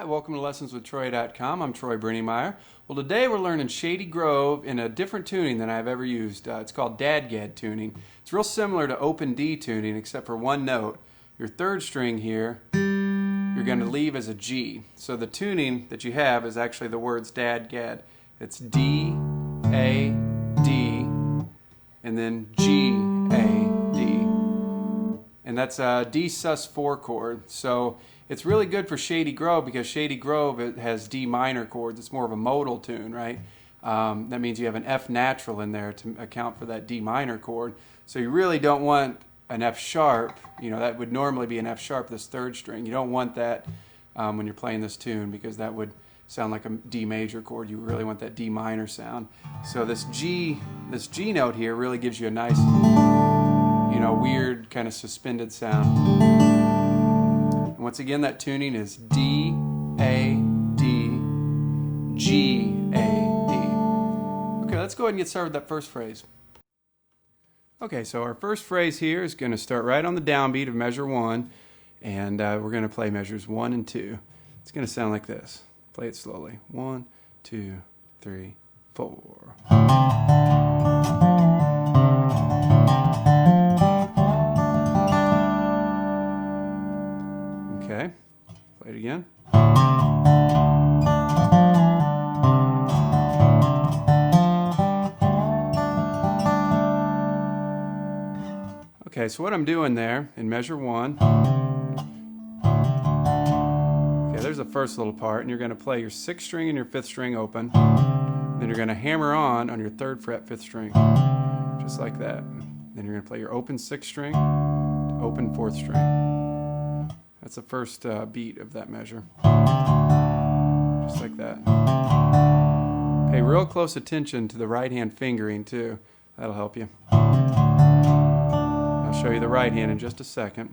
Hi, welcome to lessonswithtroy.com. I'm Troy Brenningmeyer. Well, today we're learning Shady Grove in a different tuning than I've ever used. It's called DADGAD Tuning. It's real similar to open D tuning except for one note. Your third string here, you're going to leave as a G. So the tuning that you have is actually the words DADGAD. It's D, A, D, and then G, A, D. And that's a D sus4 chord. So it's really good for Shady Grove because Shady Grove, it has D minor chords. It's more of a modal tune, right? That means you have an F natural in there to account for that D minor chord. So you really don't want an F sharp. You know, that would normally be an F sharp, this third string. You don't want that when you're playing this tune because that would sound like a D major chord. You really want that D minor sound. So this G note here really gives you a nice, you know, weird kind of suspended sound. And once again, that tuning is D, A, D, G, A, D. Okay, let's go ahead and get started with that first phrase. Okay, so our first phrase here is going to start right on the downbeat of measure 1, and we're going to play measures 1 and 2. It's going to sound like this. Play it slowly. 1, 2, 3, 4. Okay, play it again. Okay, so what I'm doing there in measure 1, okay, there's the first little part, and you're going to play your 6th string and your 5th string open. Then you're going to hammer on your 3rd fret 5th string, just like that. Then you're going to play your open 6th string to open 4th string. That's the first beat of that measure, just like that. Pay real close attention to the right hand fingering too. That'll help you. I'll show you the right hand in just a second.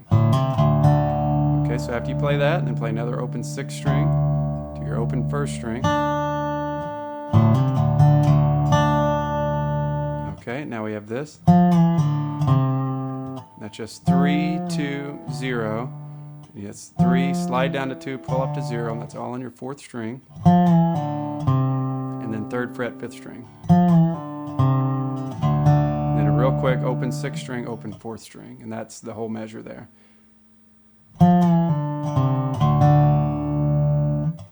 Okay, so after you play that, then play another open 6th string to your open 1st string. Okay, now we have this. That's just 3, 2, 0. It's 3, slide down to 2, pull up to 0, and that's all on your 4th string. And then 3rd fret, 5th string. And then a real quick open 6th string, open 4th string, and that's the whole measure there.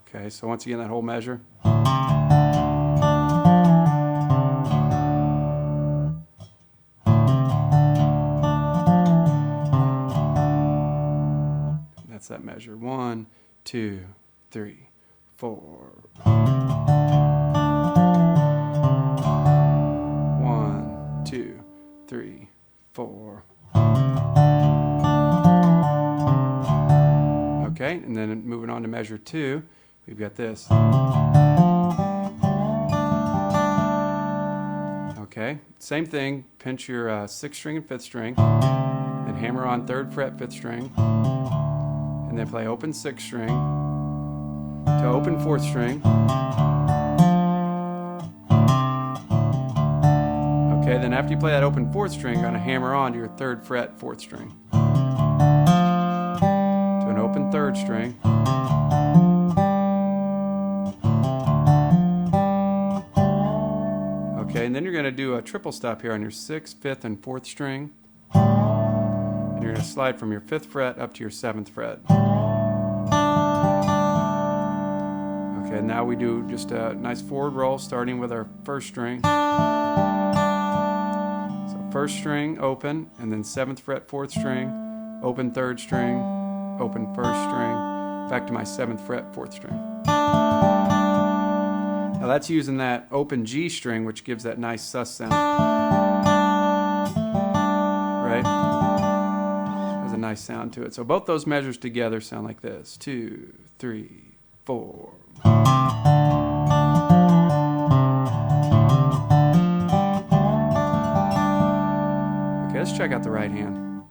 Okay, so once again, that whole measure. That's that measure. 1, 2, 3, 4. 1, 2, 3, 4. Okay, and then moving on to measure 2, we've got this. Okay, same thing. Pinch your 6th string and 5th string, then hammer on 3rd fret, 5th string. And then play open 6th string to open 4th string. Okay, then after you play that open 4th string, you're going to hammer on to your 3rd fret 4th string to an open 3rd string. Okay, and then you're going to do a triple stop here on your 6th, 5th, and 4th string. And you're going to slide from your 5th fret up to your 7th fret. Okay, now we do just a nice forward roll starting with our 1st string. So 1st string, open, and then 7th fret, 4th string, open 3rd string, open 1st string, back to my 7th fret, 4th string. Now that's using that open G string, which gives that nice sus sound. Right? Nice sound to it. So both those measures together sound like this. 2, 3, 4. Okay, let's check out the right hand.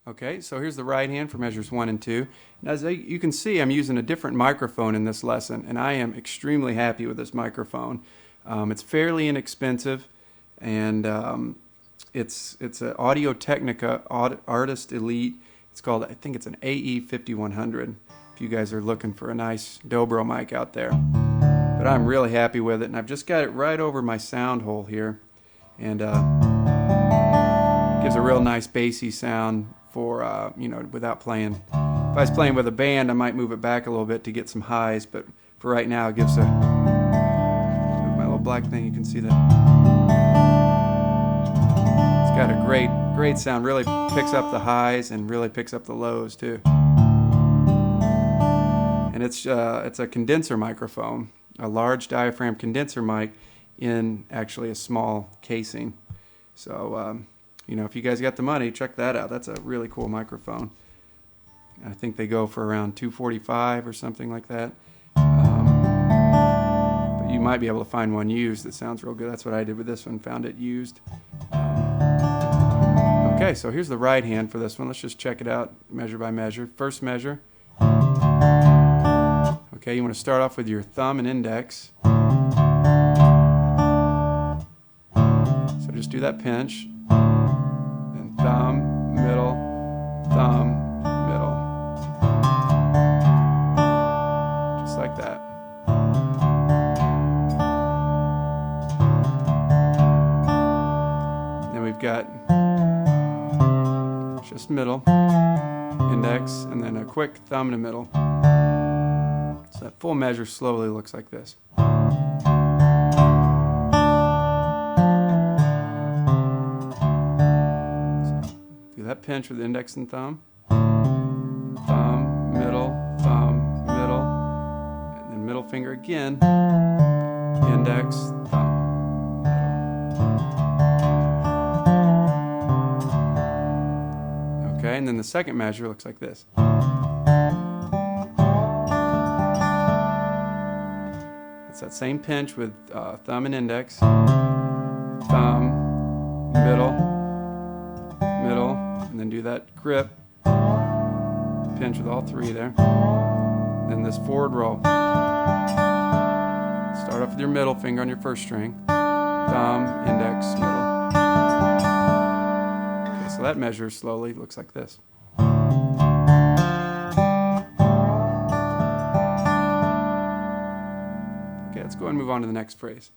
Okay, so here's the right hand for measures 1 and 2. And as you can see, I'm using a different microphone in this lesson, and I am extremely happy with this microphone. It's fairly inexpensive, and it's an Audio Technica Artist Elite. It's called, I think it's an AE 5100. If you guys are looking for a nice Dobro mic out there. But I'm really happy with it, and I've just got it right over my sound hole here, and gives a real nice bassy sound for you know, without playing. If I was playing with a band, I might move it back a little bit to get some highs, but for right now it gives a, my little black thing, you can see that it's got a great sound. Really picks up the highs and really picks up the lows too. And it's a condenser microphone, a large diaphragm condenser mic in actually a small casing. So you know, if you guys got the money, check that out. That's a really cool microphone. I think they go for around $245 or something like that. But you might be able to find one used that sounds real good. That's what I did with this one, found it used. Okay, so here's the right hand for this one. Let's just check it out measure by measure. First measure. Okay, you want to start off with your thumb and index. So just do that pinch. Then thumb, middle, thumb, middle. Just like that. Then we've got just middle, index, and then a quick thumb to middle. So that full measure slowly looks like this. So do that pinch with index and thumb. Thumb, middle, and then middle finger again. Index, thumb. Okay, and then the second measure looks like this. It's that same pinch with thumb and index, thumb, middle, and then do that grip, pinch with all three there. Then this forward roll. Start off with your middle finger on your first string, thumb, index, middle. Okay, so that measure slowly looks like this. Let's go ahead and move on to the next phrase.